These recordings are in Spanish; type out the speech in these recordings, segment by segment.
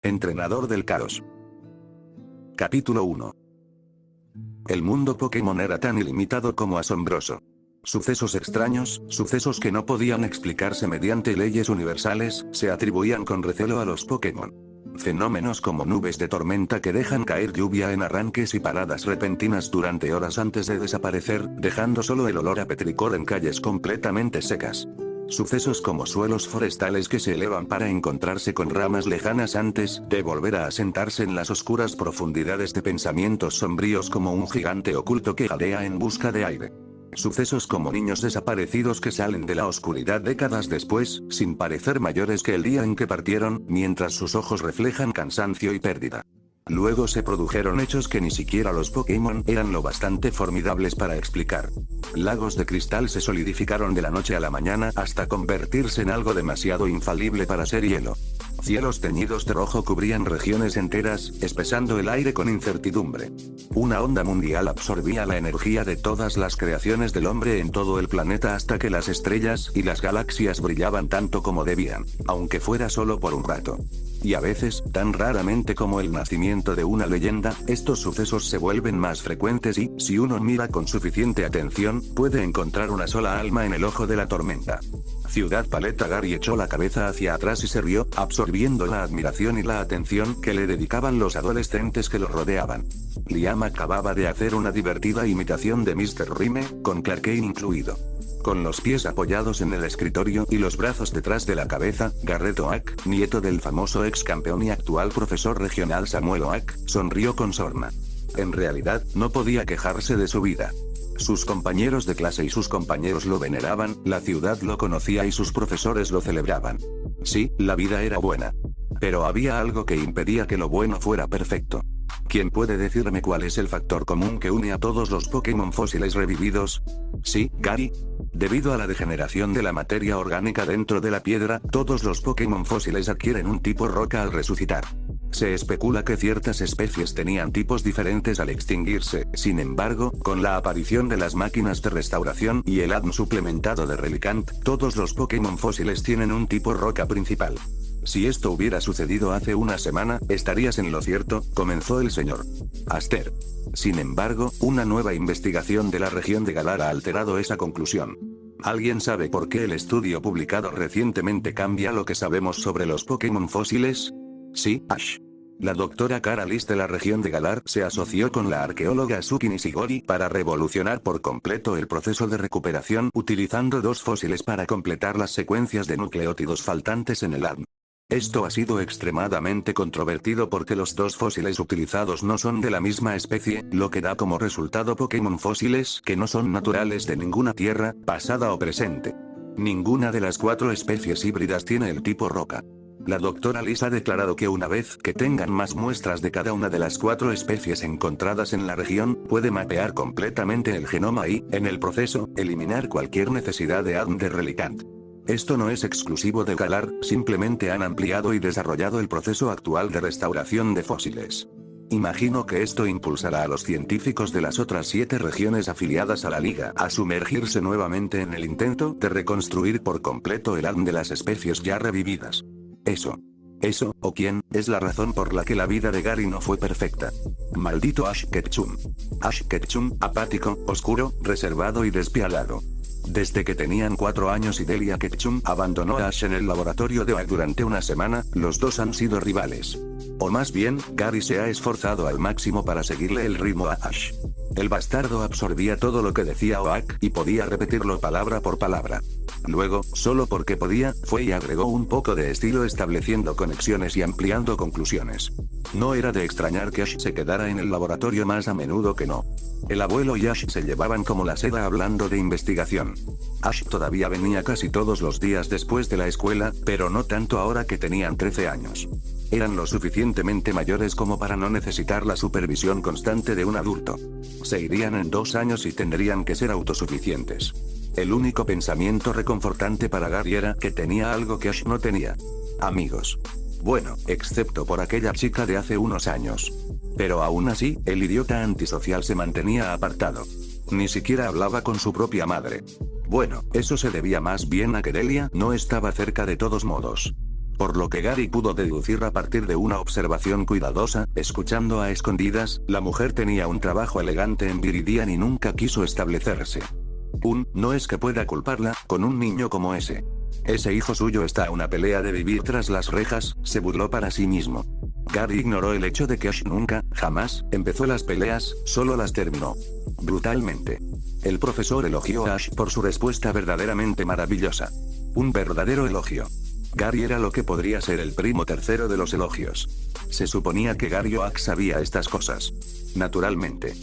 Entrenador del caos. Capítulo 1. El mundo Pokémon era tan ilimitado como asombroso. Sucesos extraños, sucesos que no podían explicarse mediante leyes universales, se atribuían con recelo a los Pokémon. Fenómenos como nubes de tormenta que dejan caer lluvia en arranques y paradas repentinas durante horas antes de desaparecer, dejando solo el olor a petricor en calles completamente secas. Sucesos como suelos forestales que se elevan para encontrarse con ramas lejanas antes de volver a asentarse en las oscuras profundidades de pensamientos sombríos como un gigante oculto que jadea en busca de aire. Sucesos como niños desaparecidos que salen de la oscuridad décadas después, sin parecer mayores que el día en que partieron, mientras sus ojos reflejan cansancio y pérdida. Luego se produjeron hechos que ni siquiera los Pokémon eran lo bastante formidables para explicar. Lagos de cristal se solidificaron de la noche a la mañana hasta convertirse en algo demasiado infalible para ser hielo. Cielos teñidos de rojo cubrían regiones enteras, espesando el aire con incertidumbre. Una onda mundial absorbía la energía de todas las creaciones del hombre en todo el planeta hasta que las estrellas y las galaxias brillaban tanto como debían, aunque fuera solo por un rato. Y a veces, tan raramente como el nacimiento de una leyenda, estos sucesos se vuelven más frecuentes y, si uno mira con suficiente atención, puede encontrar una sola alma en el ojo de la tormenta. Ciudad Paleta. Gary echó la cabeza hacia atrás y se rió, absorbiendo la admiración y la atención que le dedicaban los adolescentes que lo rodeaban. Liam acababa de hacer una divertida imitación de Mr. Rime, con Clark Kent incluido. Con los pies apoyados en el escritorio y los brazos detrás de la cabeza, Garrett Oak, nieto del famoso ex campeón y actual profesor regional Samuel Oak, sonrió con sorna. En realidad, no podía quejarse de su vida. Sus compañeros de clase y sus compañeros lo veneraban, la ciudad lo conocía y sus profesores lo celebraban. Sí, la vida era buena. Pero había algo que impedía que lo bueno fuera perfecto. ¿Quién puede decirme cuál es el factor común que une a todos los Pokémon fósiles revividos? Sí, Gary. Debido a la degeneración de la materia orgánica dentro de la piedra, todos los Pokémon fósiles adquieren un tipo roca al resucitar. Se especula que ciertas especies tenían tipos diferentes al extinguirse, sin embargo, con la aparición de las máquinas de restauración y el ADN suplementado de Relicanth, todos los Pokémon fósiles tienen un tipo roca principal. Si esto hubiera sucedido hace una semana, estarías en lo cierto, comenzó el señor Aster. Sin embargo, una nueva investigación de la región de Galar ha alterado esa conclusión. ¿Alguien sabe por qué el estudio publicado recientemente cambia lo que sabemos sobre los Pokémon fósiles? Sí, Ash. La doctora Cara Liss de la región de Galar se asoció con la arqueóloga Suki Nishigori para revolucionar por completo el proceso de recuperación utilizando dos fósiles para completar las secuencias de nucleótidos faltantes en el ADN. Esto ha sido extremadamente controvertido porque los dos fósiles utilizados no son de la misma especie, lo que da como resultado Pokémon fósiles que no son naturales de ninguna tierra, pasada o presente. Ninguna de las 4 especies híbridas tiene el tipo roca. La doctora Liss ha declarado que una vez que tengan más muestras de cada una de las 4 especies encontradas en la región, puede mapear completamente el genoma y, en el proceso, eliminar cualquier necesidad de ADN de Relicanth. Esto no es exclusivo de Galar, simplemente han ampliado y desarrollado el proceso actual de restauración de fósiles. Imagino que esto impulsará a los científicos de las otras 7 regiones afiliadas a la Liga a sumergirse nuevamente en el intento de reconstruir por completo el ADN de las especies ya revividas. Eso, o quién, es la razón por la que la vida de Gary no fue perfecta. Maldito Ash Ketchum. Ash Ketchum, apático, oscuro, reservado y despiadado. Desde que tenían 4 años y Delia Ketchum abandonó a Ash en el laboratorio de Oak durante una semana, los dos han sido rivales. O más bien, Gary se ha esforzado al máximo para seguirle el ritmo a Ash. El bastardo absorbía todo lo que decía Oak y podía repetirlo palabra por palabra. Luego, solo porque podía, fue y agregó un poco de estilo estableciendo conexiones y ampliando conclusiones. No era de extrañar que Ash se quedara en el laboratorio más a menudo que no. El abuelo y Ash se llevaban como la seda hablando de investigación. Ash todavía venía casi todos los días después de la escuela, pero no tanto ahora que tenían 13 años. Eran lo suficientemente mayores como para no necesitar la supervisión constante de un adulto. Se irían en 2 años y tendrían que ser autosuficientes. El único pensamiento reconfortante para Gary era que tenía algo que Ash no tenía. Amigos. Bueno, excepto por aquella chica de hace unos años. Pero aún así, el idiota antisocial se mantenía apartado. Ni siquiera hablaba con su propia madre. Bueno, eso se debía más bien a que Delia no estaba cerca de todos modos. Por lo que Gary pudo deducir a partir de una observación cuidadosa, escuchando a escondidas, la mujer tenía un trabajo elegante en Viridian y nunca quiso establecerse. No es que pueda culparla, con un niño como ese. Ese hijo suyo está a una pelea de vivir tras las rejas, se burló para sí mismo. Gary ignoró el hecho de que Ash nunca, jamás, empezó las peleas, solo las terminó. Brutalmente. El profesor elogió a Ash por su respuesta verdaderamente maravillosa. Un verdadero elogio. Gary era lo que podría ser el primo tercero de los elogios. Se suponía que Gary Oak sabía estas cosas. Naturalmente.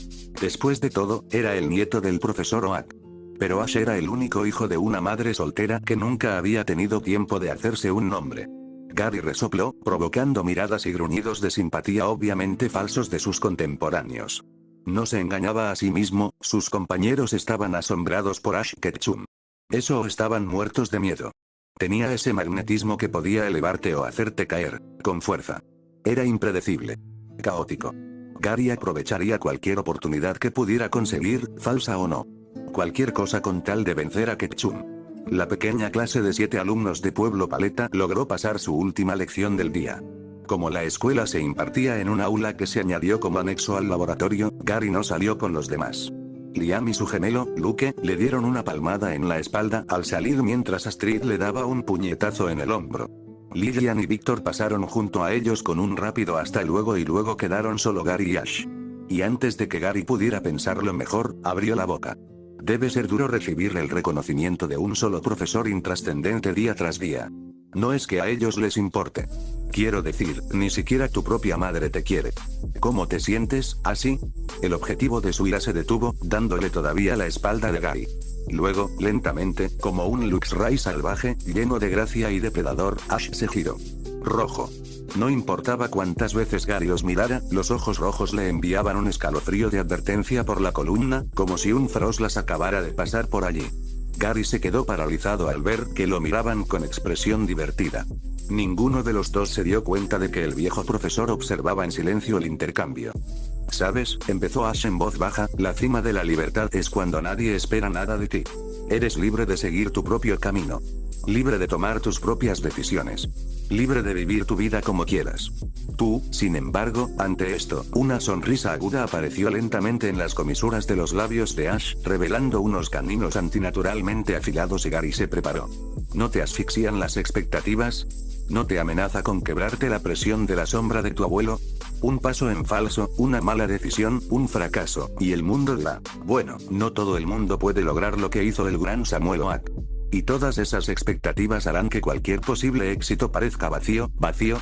Después de todo, era el nieto del profesor Oak. Pero Ash era el único hijo de una madre soltera que nunca había tenido tiempo de hacerse un nombre. Gary resopló, provocando miradas y gruñidos de simpatía obviamente falsos de sus contemporáneos. No se engañaba a sí mismo, sus compañeros estaban asombrados por Ash Ketchum. Eso o estaban muertos de miedo. Tenía ese magnetismo que podía elevarte o hacerte caer, con fuerza. Era impredecible. Caótico. Gary aprovecharía cualquier oportunidad que pudiera conseguir, falsa o no. Cualquier cosa con tal de vencer a Ketchum. La pequeña clase de 7 alumnos de Pueblo Paleta logró pasar su última lección del día. Como la escuela se impartía en un aula que se añadió como anexo al laboratorio, Gary no salió con los demás. Liam y su gemelo, Luke, le dieron una palmada en la espalda al salir mientras Astrid le daba un puñetazo en el hombro. Lillian y Victor pasaron junto a ellos con un rápido hasta luego y luego quedaron solo Gary y Ash. Y antes de que Gary pudiera pensarlo mejor, abrió la boca. Debe ser duro recibir el reconocimiento de un solo profesor intrascendente día tras día. No es que a ellos les importe. Quiero decir, ni siquiera tu propia madre te quiere. ¿Cómo te sientes, así? El objetivo de su ira se detuvo, dándole todavía la espalda de Gary. Luego, lentamente, como un Luxray salvaje, lleno de gracia y depredador, Ash se giró. Rojo. No importaba cuántas veces Gary los mirara, los ojos rojos le enviaban un escalofrío de advertencia por la columna, como si un Frost las acabara de pasar por allí. Gary se quedó paralizado al ver que lo miraban con expresión divertida. Ninguno de los dos se dio cuenta de que el viejo profesor observaba en silencio el intercambio. ¿Sabes?, empezó Ash en voz baja, la cima de la libertad es cuando nadie espera nada de ti. Eres libre de seguir tu propio camino. Libre de tomar tus propias decisiones. Libre de vivir tu vida como quieras. Tú, sin embargo, ante esto, una sonrisa aguda apareció lentamente en las comisuras de los labios de Ash, revelando unos caninos antinaturalmente afilados y Gary se preparó. ¿No te asfixian las expectativas? ¿No te amenaza con quebrarte la presión de la sombra de tu abuelo? Un paso en falso, una mala decisión, un fracaso, y el mundo dirá, bueno, no todo el mundo puede lograr lo que hizo el gran Samuel Oak. Y todas esas expectativas harán que cualquier posible éxito parezca vacío,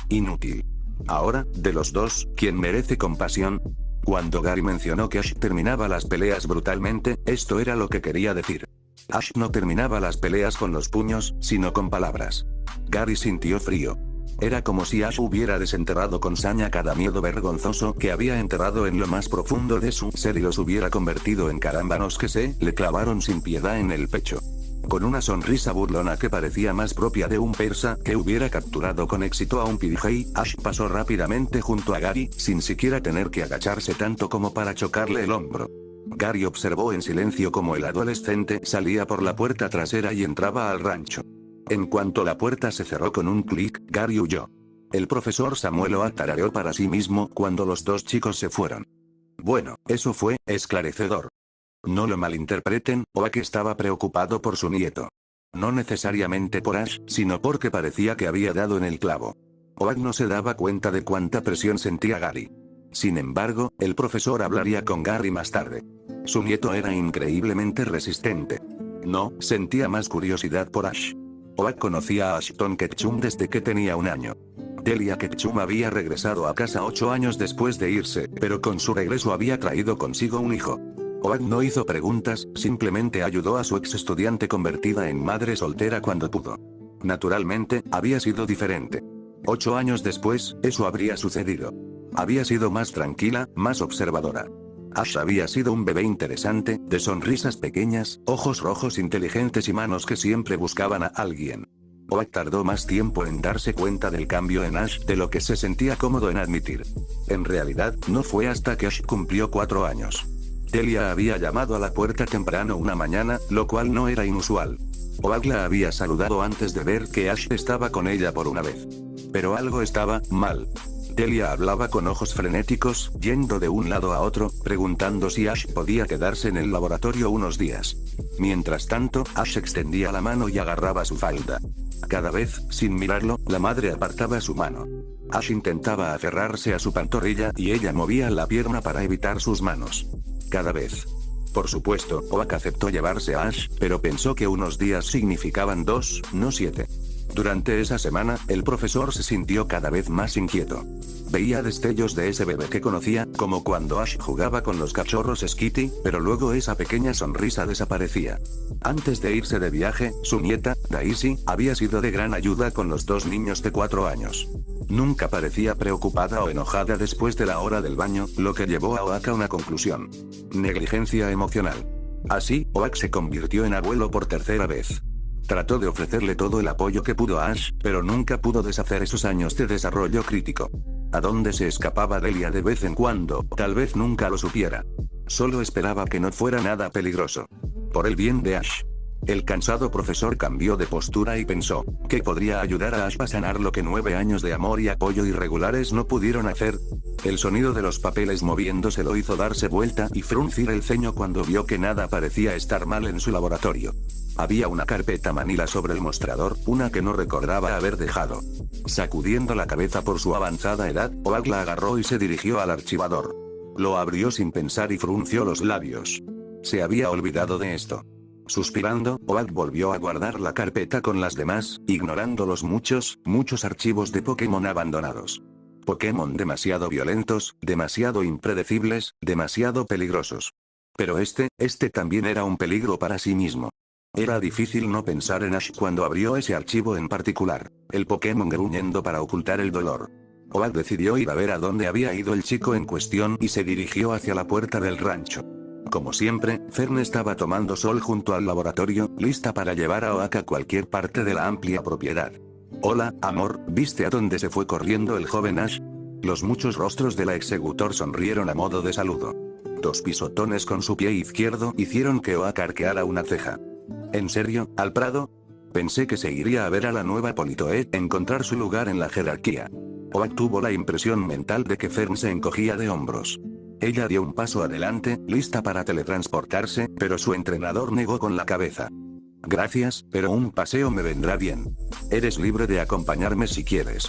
inútil. Ahora, de los dos, ¿quién merece compasión? Cuando Gary mencionó que Ash terminaba las peleas brutalmente, esto era lo que quería decir. Ash no terminaba las peleas con los puños, sino con palabras. Gary sintió frío. Era como si Ash hubiera desenterrado con saña cada miedo vergonzoso que había enterrado en lo más profundo de su ser y los hubiera convertido en carámbanos que le clavaron sin piedad en el pecho. Con una sonrisa burlona que parecía más propia de un persa que hubiera capturado con éxito a un pirigey, Ash pasó rápidamente junto a Gary, sin siquiera tener que agacharse tanto como para chocarle el hombro. Gary observó en silencio cómo el adolescente salía por la puerta trasera y entraba al rancho. En cuanto la puerta se cerró con un clic, Gary huyó. El profesor Samuel Oak tarareó para sí mismo cuando los dos chicos se fueron. Bueno, eso fue esclarecedor. No lo malinterpreten, Oak estaba preocupado por su nieto. No necesariamente por Ash, sino porque parecía que había dado en el clavo. Oak no se daba cuenta de cuánta presión sentía Gary. Sin embargo, el profesor hablaría con Gary más tarde. Su nieto era increíblemente resistente. No, sentía más curiosidad por Ash. Oak conocía a Ashton Ketchum desde que tenía 1 año. Delia Ketchum había regresado a casa 8 años después de irse, pero con su regreso había traído consigo un hijo. Oak no hizo preguntas, simplemente ayudó a su ex estudiante convertida en madre soltera cuando pudo. Naturalmente, había sido diferente. 8 años después, eso habría sucedido. Había sido más tranquila, más observadora. Ash había sido un bebé interesante, de sonrisas pequeñas, ojos rojos inteligentes y manos que siempre buscaban a alguien. Oak tardó más tiempo en darse cuenta del cambio en Ash de lo que se sentía cómodo en admitir. En realidad, no fue hasta que Ash cumplió 4 años. Delia había llamado a la puerta temprano una mañana, lo cual no era inusual. Oak la había saludado antes de ver que Ash estaba con ella por una vez. Pero algo estaba mal. Delia hablaba con ojos frenéticos, yendo de un lado a otro, preguntando si Ash podía quedarse en el laboratorio unos días. Mientras tanto, Ash extendía la mano y agarraba su falda. Cada vez, sin mirarlo, la madre apartaba su mano. Ash intentaba aferrarse a su pantorrilla y ella movía la pierna para evitar sus manos. Cada vez. Por supuesto, Oak aceptó llevarse a Ash, pero pensó que unos días significaban 2, no 7. Durante esa semana, el profesor se sintió cada vez más inquieto. Veía destellos de ese bebé que conocía, como cuando Ash jugaba con los cachorros Skitty, pero luego esa pequeña sonrisa desaparecía. Antes de irse de viaje, su nieta, Daisy, había sido de gran ayuda con los 2 niños de 4 años. Nunca parecía preocupada o enojada después de la hora del baño, lo que llevó a Oak a una conclusión. Negligencia emocional. Así, Oak se convirtió en abuelo por tercera vez. Trató de ofrecerle todo el apoyo que pudo a Ash, pero nunca pudo deshacer esos años de desarrollo crítico. ¿A dónde se escapaba Delia de vez en cuando? Tal vez nunca lo supiera. Solo esperaba que no fuera nada peligroso. Por el bien de Ash. El cansado profesor cambió de postura y pensó, ¿qué podría ayudar a Ash a sanar lo que 9 años de amor y apoyo irregulares no pudieron hacer? El sonido de los papeles moviéndose lo hizo darse vuelta y fruncir el ceño cuando vio que nada parecía estar mal en su laboratorio. Había una carpeta manila sobre el mostrador, una que no recordaba haber dejado. Sacudiendo la cabeza por su avanzada edad, Oak la agarró y se dirigió al archivador. Lo abrió sin pensar y frunció los labios. Se había olvidado de esto. Suspirando, Oak volvió a guardar la carpeta con las demás, ignorando los muchos archivos de Pokémon abandonados. Pokémon demasiado violentos, demasiado impredecibles, demasiado peligrosos. Pero este también era un peligro para sí mismo. Era difícil no pensar en Ash cuando abrió ese archivo en particular, el Pokémon gruñendo para ocultar el dolor. Oak decidió ir a ver a dónde había ido el chico en cuestión y se dirigió hacia la puerta del rancho. Como siempre, Fern estaba tomando sol junto al laboratorio, lista para llevar a Oak a cualquier parte de la amplia propiedad. Hola, amor, ¿viste a dónde se fue corriendo el joven Ash? Los muchos rostros de la executor sonrieron a modo de saludo. 2 pisotones con su pie izquierdo hicieron que Oak arqueara una ceja. ¿En serio, al Prado? Pensé que se iría a ver a la nueva Politoed, encontrar su lugar en la jerarquía. Oak tuvo la impresión mental de que Fern se encogía de hombros. Ella dio un paso adelante, lista para teletransportarse, pero su entrenador negó con la cabeza. Gracias, pero un paseo me vendrá bien. Eres libre de acompañarme si quieres.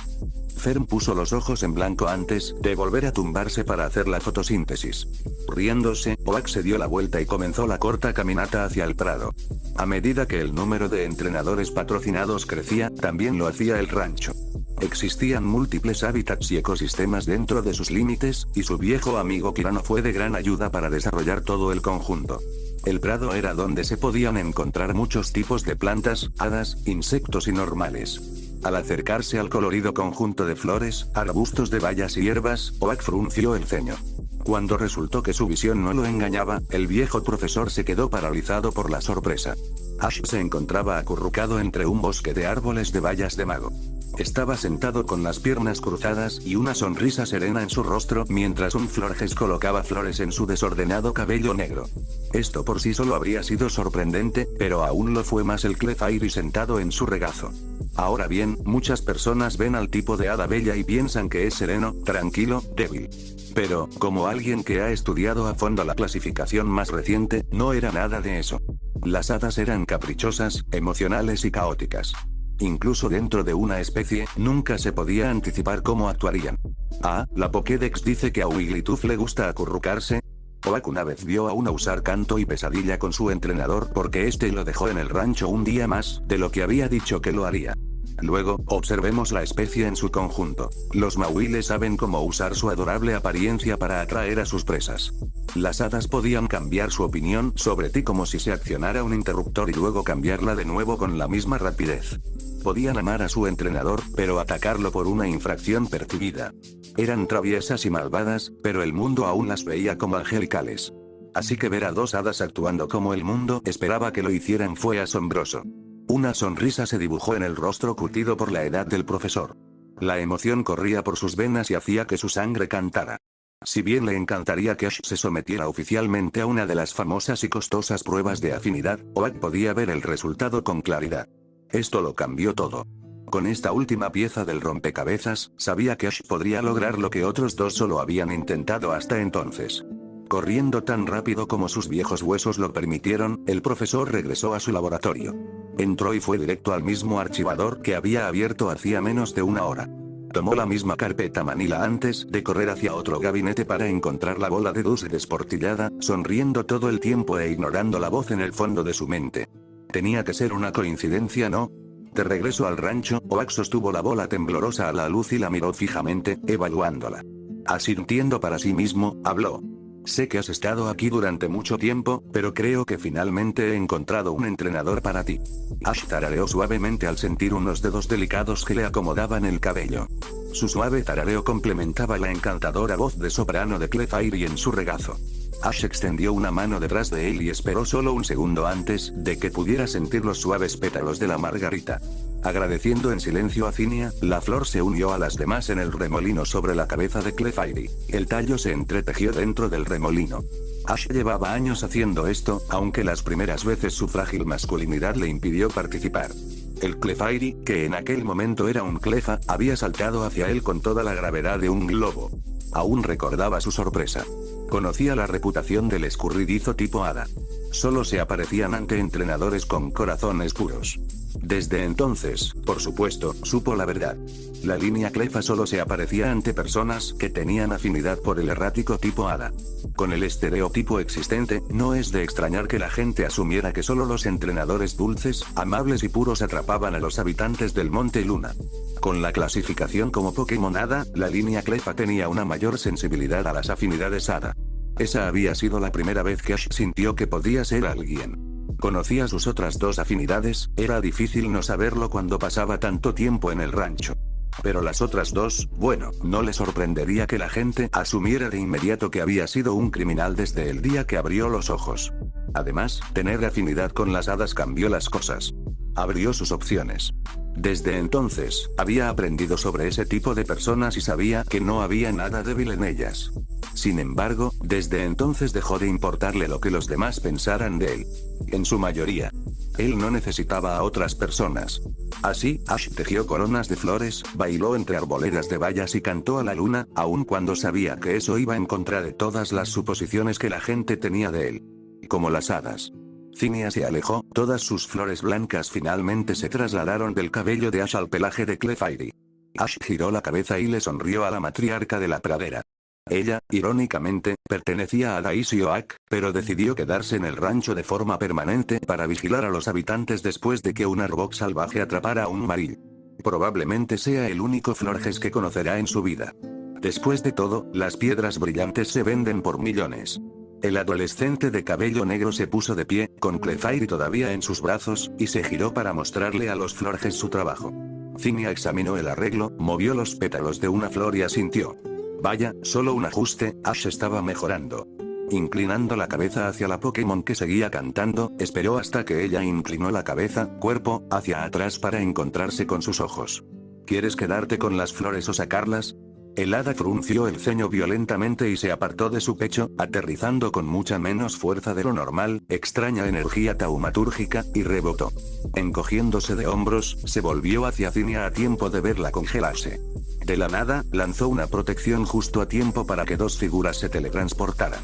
Fern puso los ojos en blanco antes de volver a tumbarse para hacer la fotosíntesis. Riéndose, Oak se dio la vuelta y comenzó la corta caminata hacia el prado. A medida que el número de entrenadores patrocinados crecía, también lo hacía el rancho. Existían múltiples hábitats y ecosistemas dentro de sus límites, y su viejo amigo Kirano fue de gran ayuda para desarrollar todo el conjunto. El prado era donde se podían encontrar muchos tipos de plantas, hadas, insectos y normales. Al acercarse al colorido conjunto de flores, arbustos de bayas y hierbas, Oak frunció el ceño. Cuando resultó que su visión no lo engañaba, el viejo profesor se quedó paralizado por la sorpresa. Ash se encontraba acurrucado entre un bosque de árboles de bayas de mago. Estaba sentado con las piernas cruzadas y una sonrisa serena en su rostro mientras un Florges colocaba flores en su desordenado cabello negro. Esto por sí solo habría sido sorprendente, pero aún lo fue más el Clefairy sentado en su regazo. Ahora bien, muchas personas ven al tipo de hada bella y piensan que es sereno, tranquilo, débil. Pero, como alguien que ha estudiado a fondo la clasificación más reciente, no era nada de eso. Las hadas eran caprichosas, emocionales y caóticas. Incluso dentro de una especie, nunca se podía anticipar cómo actuarían. Ah, la Pokédex dice que a Wigglytuff le gusta acurrucarse. Oak una vez vio a una usar canto y pesadilla con su entrenador porque este lo dejó en el rancho un día más de lo que había dicho que lo haría. Luego, observemos la especie en su conjunto. Los mahuiles saben cómo usar su adorable apariencia para atraer a sus presas. Las hadas podían cambiar su opinión sobre ti como si se accionara un interruptor y luego cambiarla de nuevo con la misma rapidez. Podían amar a su entrenador, pero atacarlo por una infracción percibida. Eran traviesas y malvadas, pero el mundo aún las veía como angelicales. Así que ver a 2 hadas actuando como el mundo esperaba que lo hicieran fue asombroso. Una sonrisa se dibujó en el rostro curtido por la edad del profesor. La emoción corría por sus venas y hacía que su sangre cantara. Si bien le encantaría que Ash se sometiera oficialmente a una de las famosas y costosas pruebas de afinidad, Oak podía ver el resultado con claridad. Esto lo cambió todo. Con esta última pieza del rompecabezas, sabía que Ash podría lograr lo que otros dos solo habían intentado hasta entonces. Corriendo tan rápido como sus viejos huesos lo permitieron, el profesor regresó a su laboratorio. Entró y fue directo al mismo archivador que había abierto hacía menos de una hora. Tomó la misma carpeta manila antes de correr hacia otro gabinete para encontrar la bola de Dulce desportillada, sonriendo todo el tiempo e ignorando la voz en el fondo de su mente. Tenía que ser una coincidencia, ¿no? De regreso al rancho, Oak sostuvo la bola temblorosa a la luz y la miró fijamente, evaluándola. Asintiendo para sí mismo, habló. Sé que has estado aquí durante mucho tiempo, pero creo que finalmente he encontrado un entrenador para ti. Ash tarareó suavemente al sentir unos dedos delicados que le acomodaban el cabello. Su suave tarareo complementaba la encantadora voz de soprano de Clefairy en su regazo. Ash extendió una mano detrás de él y esperó solo un segundo antes de que pudiera sentir los suaves pétalos de la margarita. Agradeciendo en silencio a Zinnia, la flor se unió a las demás en el remolino sobre la cabeza de Clefairy. El tallo se entretejió dentro del remolino. Ash llevaba años haciendo esto, aunque las primeras veces su frágil masculinidad le impidió participar. El Clefairy, que en aquel momento era un Clefa, había saltado hacia él con toda la gravedad de un globo. Aún recordaba su sorpresa. Conocía la reputación del escurridizo tipo hada. Solo se aparecían ante entrenadores con corazones puros. Desde entonces, por supuesto, supo la verdad. La línea Clefa solo se aparecía ante personas que tenían afinidad por el errático tipo hada. Con el estereotipo existente, no es de extrañar que la gente asumiera que solo los entrenadores dulces, amables y puros atrapaban a los habitantes del Monte Luna. Con la clasificación como Pokémon Hada, la línea Clefa tenía una mayor sensibilidad a las afinidades hada. Esa había sido la primera vez que Ash sintió que podía ser alguien. Conocía sus otras dos afinidades, era difícil no saberlo cuando pasaba tanto tiempo en el rancho. Pero las otras dos, bueno, no le sorprendería que la gente asumiera de inmediato que había sido un criminal desde el día que abrió los ojos. Además, tener afinidad con las hadas cambió las cosas. Abrió sus opciones. Desde entonces, había aprendido sobre ese tipo de personas y sabía que no había nada débil en ellas. Sin embargo, desde entonces dejó de importarle lo que los demás pensaran de él. En su mayoría. Él no necesitaba a otras personas. Así, Ash tejió coronas de flores, bailó entre arboledas de bayas y cantó a la luna, aun cuando sabía que eso iba en contra de todas las suposiciones que la gente tenía de él. Como las hadas. Zinnia se alejó, todas sus flores blancas finalmente se trasladaron del cabello de Ash al pelaje de Clefairy. Ash giró la cabeza y le sonrió a la matriarca de la pradera. Ella, irónicamente, pertenecía a Daisy Oak, pero decidió quedarse en el rancho de forma permanente para vigilar a los habitantes después de que un arbok salvaje atrapara a un maril. Probablemente sea el único Florges que conocerá en su vida. Después de todo, las piedras brillantes se venden por millones. El adolescente de cabello negro se puso de pie, con Clefairy todavía en sus brazos, y se giró para mostrarle a los Florges su trabajo. Zinnia examinó el arreglo, movió los pétalos de una flor y asintió. Vaya, solo un ajuste, Ash estaba mejorando. Inclinando la cabeza hacia la Pokémon que seguía cantando, esperó hasta que ella inclinó la cabeza, cuerpo, hacia atrás para encontrarse con sus ojos. ¿Quieres quedarte con las flores o sacarlas? El hada frunció el ceño violentamente y se apartó de su pecho, aterrizando con mucha menos fuerza de lo normal, extraña energía taumatúrgica, y rebotó. Encogiéndose de hombros, se volvió hacia Zinnia a tiempo de verla congelarse. De la nada, lanzó una protección justo a tiempo para que dos figuras se teletransportaran.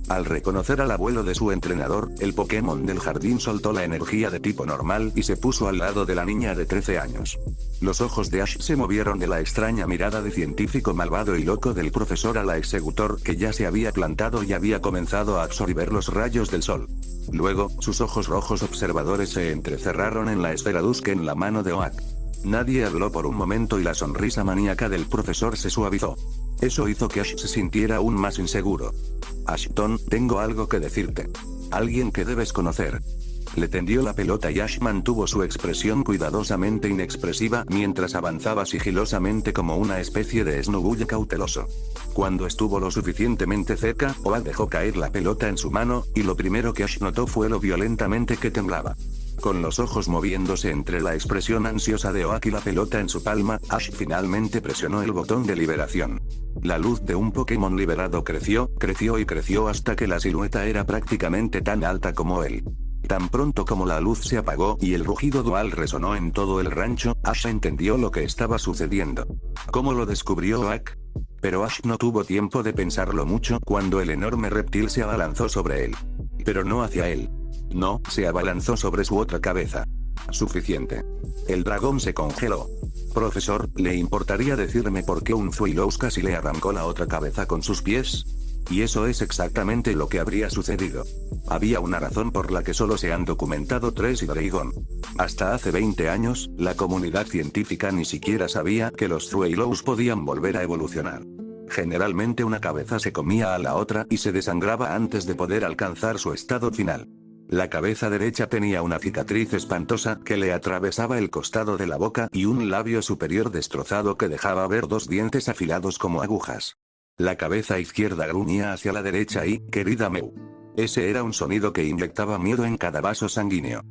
Al reconocer al abuelo de su entrenador, el Pokémon del jardín soltó la energía de tipo normal y se puso al lado de la niña de 13 años. Los ojos de Ash se movieron de la extraña mirada de científico malvado y loco del profesor a la executor que ya se había plantado y había comenzado a absorber los rayos del sol. Luego, sus ojos rojos observadores se entrecerraron en la esfera Dusk en la mano de Oak. Nadie habló por un momento y la sonrisa maníaca del profesor se suavizó. Eso hizo que Ash se sintiera aún más inseguro. Ashton, tengo algo que decirte. Alguien que debes conocer. Le tendió la pelota y Ash mantuvo su expresión cuidadosamente inexpresiva mientras avanzaba sigilosamente como una especie de esnobulle cauteloso. Cuando estuvo lo suficientemente cerca, Oak dejó caer la pelota en su mano, y lo primero que Ash notó fue lo violentamente que temblaba. Con los ojos moviéndose entre la expresión ansiosa de Oak y la pelota en su palma, Ash finalmente presionó el botón de liberación. La luz de un Pokémon liberado creció, creció y creció hasta que la silueta era prácticamente tan alta como él. Tan pronto como la luz se apagó y el rugido dual resonó en todo el rancho, Ash entendió lo que estaba sucediendo. ¿Cómo lo descubrió Oak? Pero Ash no tuvo tiempo de pensarlo mucho cuando el enorme reptil se abalanzó sobre él. Pero no hacia él. No, se abalanzó sobre su otra cabeza. Suficiente. El dragón se congeló. Profesor, ¿le importaría decirme por qué un Zuiloos casi le arrancó la otra cabeza con sus pies? Y eso es exactamente lo que habría sucedido. Había una razón por la que solo se han documentado 3 Hydreigon. Hasta hace 20 años, la comunidad científica ni siquiera sabía que los Zuiloos podían volver a evolucionar. Generalmente una cabeza se comía a la otra y se desangraba antes de poder alcanzar su estado final. La cabeza derecha tenía una cicatriz espantosa que le atravesaba el costado de la boca y un labio superior destrozado que dejaba ver 2 dientes afilados como agujas. La cabeza izquierda gruñía hacia la derecha y, querida Meu. Ese era un sonido que inyectaba miedo en cada vaso sanguíneo.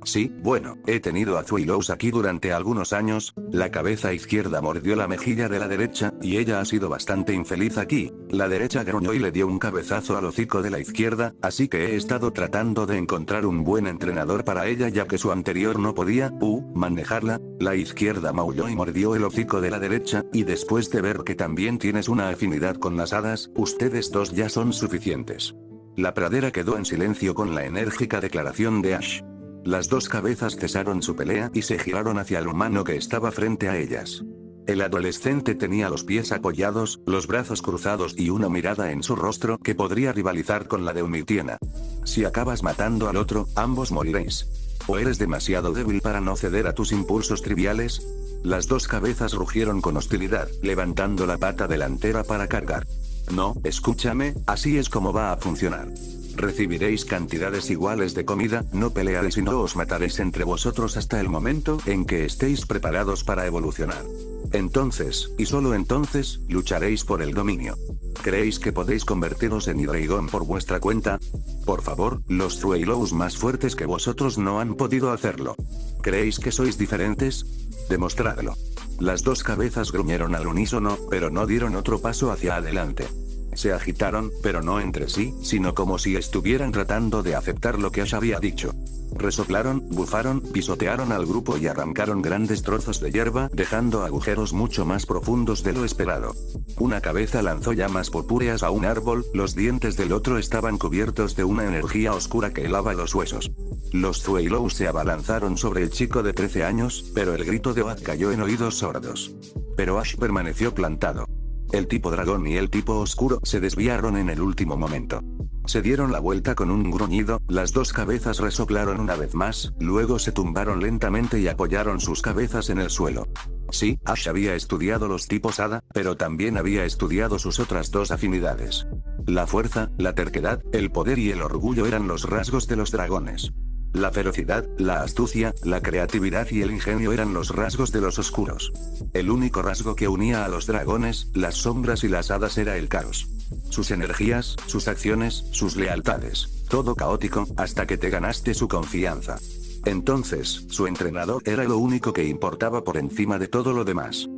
Sí, bueno, he tenido a Zuiloos aquí durante algunos años. La cabeza izquierda mordió la mejilla de la derecha, y ella ha sido bastante infeliz aquí. La derecha gruñó y le dio un cabezazo al hocico de la izquierda, así que he estado tratando de encontrar un buen entrenador para ella ya que su anterior no podía, manejarla. La izquierda maulló y mordió el hocico de la derecha, y después de ver que también tienes una afinidad con las hadas, ustedes dos ya son suficientes. La pradera quedó en silencio con la enérgica declaración de Ash. Las 2 cabezas cesaron su pelea y se giraron hacia el humano que estaba frente a ellas. El adolescente tenía los pies apoyados, los brazos cruzados y una mirada en su rostro que podría rivalizar con la de Umitiena. Si acabas matando al otro, ambos moriréis. ¿O eres demasiado débil para no ceder a tus impulsos triviales? Las 2 cabezas rugieron con hostilidad, levantando la pata delantera para cargar. No, escúchame, así es como va a funcionar. Recibiréis cantidades iguales de comida, no pelearéis y no os mataréis entre vosotros hasta el momento en que estéis preparados para evolucionar. Entonces, y solo entonces, lucharéis por el dominio. ¿Creéis que podéis convertiros en Hydreigon por vuestra cuenta? Por favor, los Zuiloos más fuertes que vosotros no han podido hacerlo. ¿Creéis que sois diferentes? Demostradlo. Las 2 cabezas gruñeron al unísono, pero no dieron otro paso hacia adelante. Se agitaron, pero no entre sí, sino como si estuvieran tratando de aceptar lo que Ash había dicho. Resoplaron, bufaron, pisotearon al grupo y arrancaron grandes trozos de hierba, dejando agujeros mucho más profundos de lo esperado. Una cabeza lanzó llamas purpúreas a un árbol, los dientes del otro estaban cubiertos de una energía oscura que helaba los huesos. Los Zuiloos se abalanzaron sobre el chico de 13 años, pero el grito de Oak cayó en oídos sordos. Pero Ash permaneció plantado. El tipo dragón y el tipo oscuro se desviaron en el último momento. Se dieron la vuelta con un gruñido, las 2 cabezas resoplaron una vez más, luego se tumbaron lentamente y apoyaron sus cabezas en el suelo. Sí, Ash había estudiado los tipos hada, pero también había estudiado sus otras 2 afinidades. La fuerza, la terquedad, el poder y el orgullo eran los rasgos de los dragones. La ferocidad, la astucia, la creatividad y el ingenio eran los rasgos de los oscuros. El único rasgo que unía a los dragones, las sombras y las hadas era el caos. Sus energías, sus acciones, sus lealtades, todo caótico, hasta que te ganaste su confianza. Entonces, su entrenador era lo único que importaba por encima de todo lo demás.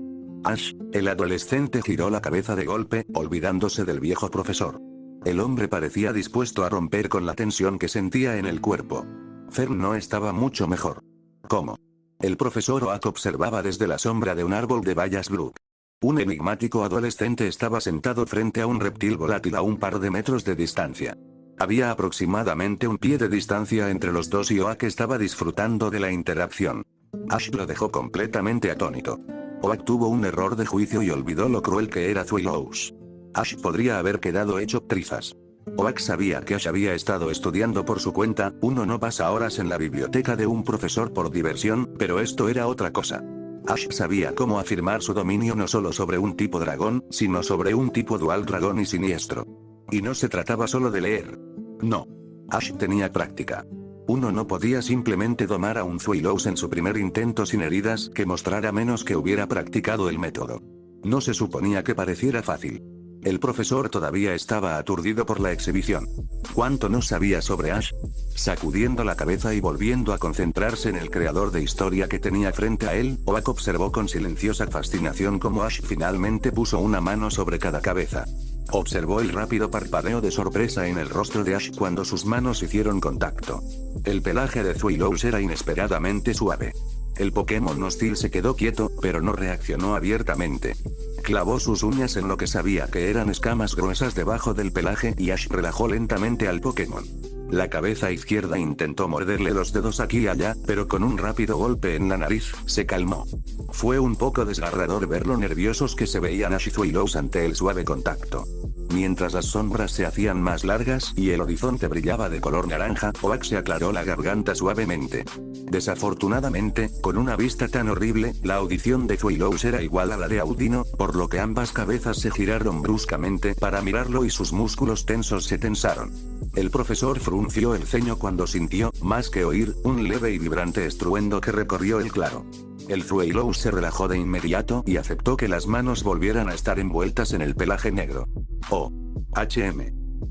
Ash, el adolescente giró la cabeza de golpe, olvidándose del viejo profesor. El hombre parecía dispuesto a romper con la tensión que sentía en el cuerpo. Fern no estaba mucho mejor. ¿Cómo? El profesor Oak observaba desde la sombra de un árbol de Bayas Brook. Un enigmático adolescente estaba sentado frente a un reptil volátil a un par de metros de distancia. Había aproximadamente un pie de distancia entre los dos y Oak estaba disfrutando de la interacción. Ash lo dejó completamente atónito. Oak tuvo un error de juicio y olvidó lo cruel que era Zuiloos. Ash podría haber quedado hecho trizas. Oak sabía que Ash había estado estudiando por su cuenta, uno no pasa horas en la biblioteca de un profesor por diversión, pero esto era otra cosa. Ash sabía cómo afirmar su dominio no solo sobre un tipo dragón, sino sobre un tipo dual dragón y siniestro. Y no se trataba solo de leer. No. Ash tenía práctica. Uno no podía simplemente domar a un Zuiloos en su primer intento sin heridas que mostrara menos que hubiera practicado el método. No se suponía que pareciera fácil. El profesor todavía estaba aturdido por la exhibición. ¿Cuánto no sabía sobre Ash? Sacudiendo la cabeza y volviendo a concentrarse en el creador de historia que tenía frente a él, Oak observó con silenciosa fascinación cómo Ash finalmente puso una mano sobre cada cabeza. Observó el rápido parpadeo de sorpresa en el rostro de Ash cuando sus manos hicieron contacto. El pelaje de Zuiloos era inesperadamente suave. El Pokémon hostil se quedó quieto, pero no reaccionó abiertamente. Clavó sus uñas en lo que sabía que eran escamas gruesas debajo del pelaje y Ash relajó lentamente al Pokémon. La cabeza izquierda intentó morderle los dedos aquí y allá, pero con un rápido golpe en la nariz, se calmó. Fue un poco desgarrador ver lo nerviosos que se veían Ash y Zuiloos ante el suave contacto. Mientras las sombras se hacían más largas y el horizonte brillaba de color naranja, Oak se aclaró la garganta suavemente. Desafortunadamente, con una vista tan horrible, la audición de Zuiloos era igual a la de Audino, por lo que ambas cabezas se giraron bruscamente para mirarlo y sus músculos tensos se tensaron. El profesor frunció el ceño cuando sintió, más que oír, un leve y vibrante estruendo que recorrió el claro. El Zuiloos se relajó de inmediato y aceptó que las manos volvieran a estar envueltas en el pelaje negro. Oh.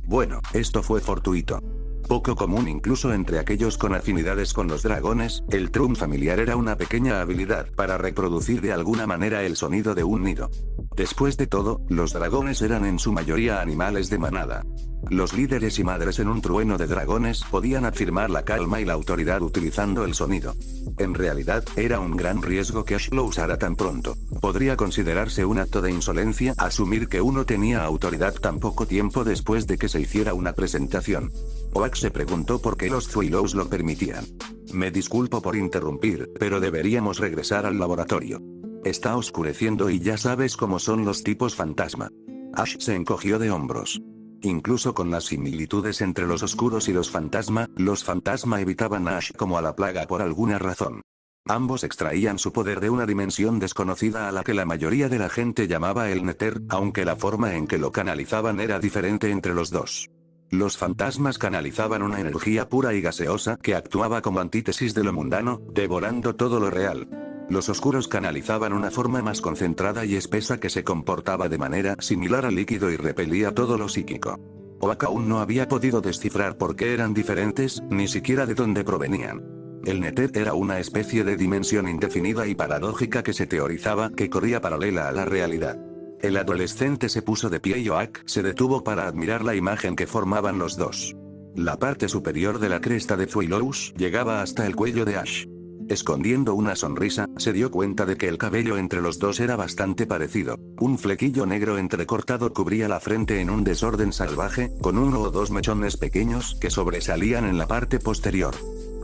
Bueno, esto fue fortuito. Poco común incluso entre aquellos con afinidades con los dragones, el trum familiar era una pequeña habilidad para reproducir de alguna manera el sonido de un nido. Después de todo, los dragones eran en su mayoría animales de manada. Los líderes y madres en un trueno de dragones podían afirmar la calma y la autoridad utilizando el sonido. En realidad, era un gran riesgo que Ash lo usara tan pronto. Podría considerarse un acto de insolencia asumir que uno tenía autoridad tan poco tiempo después de que se hiciera una presentación. Oak se preguntó por qué los Zuiloos lo permitían. Me disculpo por interrumpir, pero deberíamos regresar al laboratorio. Está oscureciendo y ya sabes cómo son los tipos fantasma. Ash se encogió de hombros. Incluso con las similitudes entre los oscuros y los fantasma evitaban a Ash como a la plaga por alguna razón. Ambos extraían su poder de una dimensión desconocida a la que la mayoría de la gente llamaba el Nether, aunque la forma en que lo canalizaban era diferente entre los dos. Los fantasmas canalizaban una energía pura y gaseosa que actuaba como antítesis de lo mundano, devorando todo lo real. Los oscuros canalizaban una forma más concentrada y espesa que se comportaba de manera similar al líquido y repelía todo lo psíquico. Oak aún no había podido descifrar por qué eran diferentes, ni siquiera de dónde provenían. El Nether era una especie de dimensión indefinida y paradójica que se teorizaba que corría paralela a la realidad. El adolescente se puso de pie y Oak se detuvo para admirar la imagen que formaban los dos. La parte superior de la cresta de Zuiloos llegaba hasta el cuello de Ash. Escondiendo una sonrisa, se dio cuenta de que el cabello entre los dos era bastante parecido. Un flequillo negro entrecortado cubría la frente en un desorden salvaje, con uno o dos mechones pequeños que sobresalían en la parte posterior.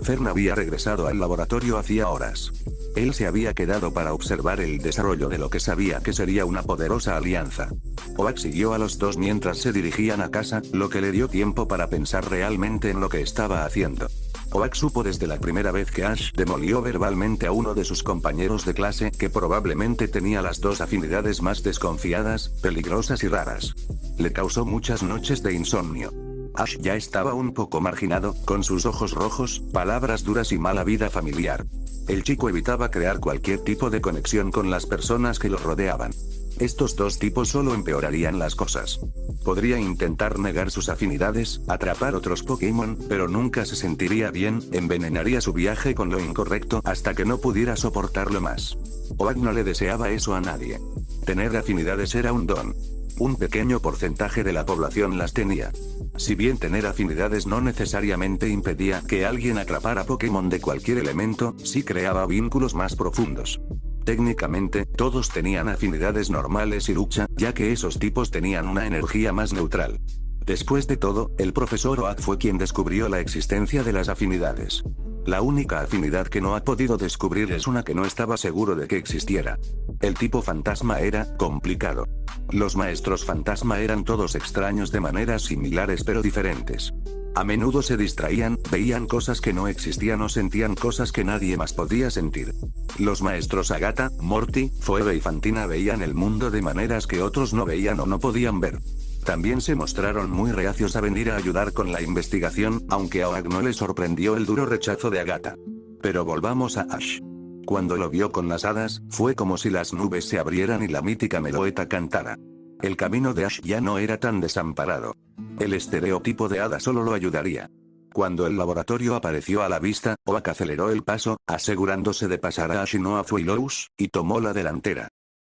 Fern había regresado al laboratorio hacía horas. Él se había quedado para observar el desarrollo de lo que sabía que sería una poderosa alianza. Oak siguió a los dos mientras se dirigían a casa, lo que le dio tiempo para pensar realmente en lo que estaba haciendo. Oak supo desde la primera vez que Ash demolió verbalmente a uno de sus compañeros de clase que probablemente tenía las dos afinidades más desconfiadas, peligrosas y raras. Le causó muchas noches de insomnio. Ash ya estaba un poco marginado, con sus ojos rojos, palabras duras y mala vida familiar. El chico evitaba crear cualquier tipo de conexión con las personas que lo rodeaban. Estos dos tipos solo empeorarían las cosas. Podría intentar negar sus afinidades, atrapar otros Pokémon, pero nunca se sentiría bien, envenenaría su viaje con lo incorrecto hasta que no pudiera soportarlo más. Oak no le deseaba eso a nadie. Tener afinidades era un don. Un pequeño porcentaje de la población las tenía. Si bien tener afinidades no necesariamente impedía que alguien atrapara Pokémon de cualquier elemento, sí creaba vínculos más profundos. Técnicamente, todos tenían afinidades normales y lucha, ya que esos tipos tenían una energía más neutral. Después de todo, el profesor Oak fue quien descubrió la existencia de las afinidades. La única afinidad que no ha podido descubrir es una que no estaba seguro de que existiera. El tipo fantasma era complicado. Los maestros fantasma eran todos extraños de maneras similares pero diferentes. A menudo se distraían, veían cosas que no existían o sentían cosas que nadie más podía sentir. Los maestros Agatha, Morty, Phoebe y Fantina veían el mundo de maneras que otros no veían o no podían ver. También se mostraron muy reacios a venir a ayudar con la investigación, aunque a Oak no le sorprendió el duro rechazo de Agatha. Pero volvamos a Ash. Cuando lo vio con las hadas, fue como si las nubes se abrieran y la mítica Meloetta cantara. El camino de Ash ya no era tan desamparado. El estereotipo de hada solo lo ayudaría. Cuando el laboratorio apareció a la vista, Oak aceleró el paso, asegurándose de pasar a Ash y no a Willows, y tomó la delantera.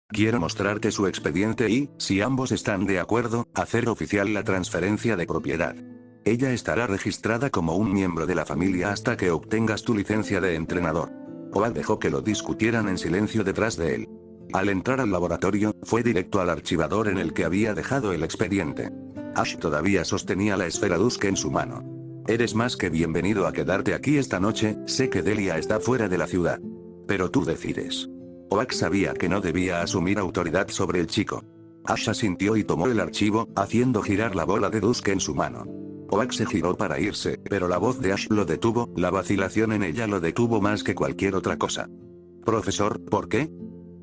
Quiero mostrarte su expediente y, si ambos están de acuerdo, hacer oficial la transferencia de propiedad. Ella estará registrada como un miembro de la familia hasta que obtengas tu licencia de entrenador. Oak dejó que lo discutieran en silencio detrás de él. Al entrar al laboratorio, fue directo al archivador en el que había dejado el expediente. Ash todavía sostenía la esfera Dusk en su mano. Eres más que bienvenido a quedarte aquí esta noche, sé que Delia está fuera de la ciudad. Pero tú decides. Oak sabía que no debía asumir autoridad sobre el chico. Ash asintió y tomó el archivo, haciendo girar la bola de Dusk en su mano. Oak se giró para irse, pero la voz de Ash lo detuvo, la vacilación en ella lo detuvo más que cualquier otra cosa. Profesor, ¿por qué?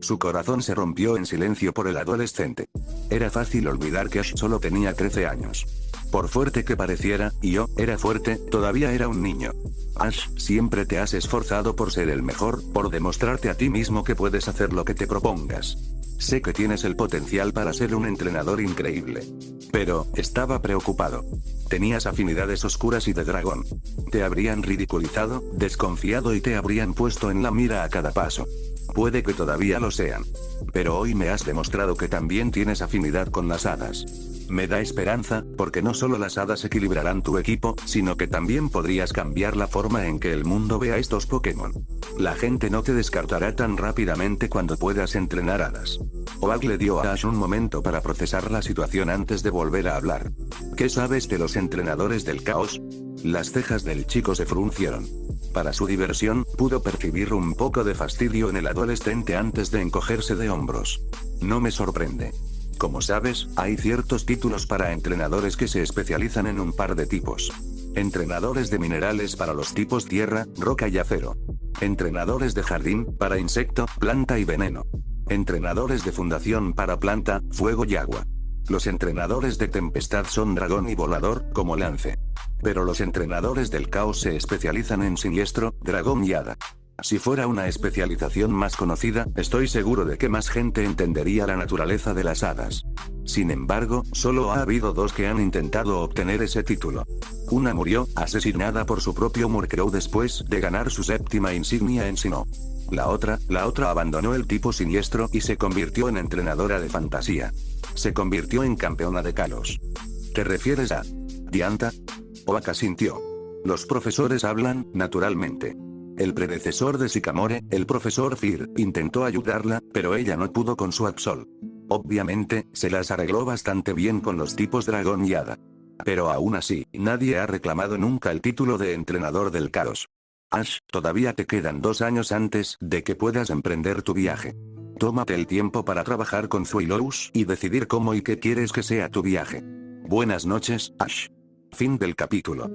Su corazón se rompió en silencio por el adolescente. Era fácil olvidar que Ash solo tenía 13 años. Por fuerte que pareciera, y yo, era fuerte, todavía era un niño. Ash, siempre te has esforzado por ser el mejor, por demostrarte a ti mismo que puedes hacer lo que te propongas. Sé que tienes el potencial para ser un entrenador increíble. Pero, estaba preocupado. Tenías afinidades oscuras y de dragón. Te habrían ridiculizado, desconfiado y te habrían puesto en la mira a cada paso. Puede que todavía lo sean. Pero hoy me has demostrado que también tienes afinidad con las hadas. Me da esperanza, porque no solo las hadas equilibrarán tu equipo, sino que también podrías cambiar la forma en que el mundo ve a estos Pokémon. La gente no te descartará tan rápidamente cuando puedas entrenar hadas. Oak le dio a Ash un momento para procesar la situación antes de volver a hablar. ¿Qué sabes de los entrenadores del caos? Las cejas del chico se fruncieron. Para su diversión, pudo percibir un poco de fastidio en el adolescente antes de encogerse de hombros. No me sorprende. Como sabes, hay ciertos títulos para entrenadores que se especializan en un par de tipos. Entrenadores de minerales para los tipos tierra, roca y acero. Entrenadores de jardín, para insecto, planta y veneno. Entrenadores de fundación para planta, fuego y agua. Los entrenadores de tempestad son dragón y volador, como Lance. Pero los entrenadores del caos se especializan en siniestro, dragón y hada. Si fuera una especialización más conocida, estoy seguro de que más gente entendería la naturaleza de las hadas. Sin embargo, solo ha habido dos que han intentado obtener ese título. Una murió, asesinada por su propio Murkrow después de ganar su séptima insignia en Sinnoh. La otra abandonó el tipo siniestro y se convirtió en entrenadora de fantasía. Se convirtió en campeona de Kalos. ¿Te refieres a Diantha? Oak asintió. Los profesores hablan, naturalmente. El predecesor de Sycamore, el profesor Fear, intentó ayudarla, pero ella no pudo con su Absol. Obviamente, se las arregló bastante bien con los tipos dragón y hada. Pero aún así, nadie ha reclamado nunca el título de entrenador del caos. Ash, todavía te quedan 2 años antes de que puedas emprender tu viaje. Tómate el tiempo para trabajar con Willows y decidir cómo y qué quieres que sea tu viaje. Buenas noches, Ash. Fin del capítulo.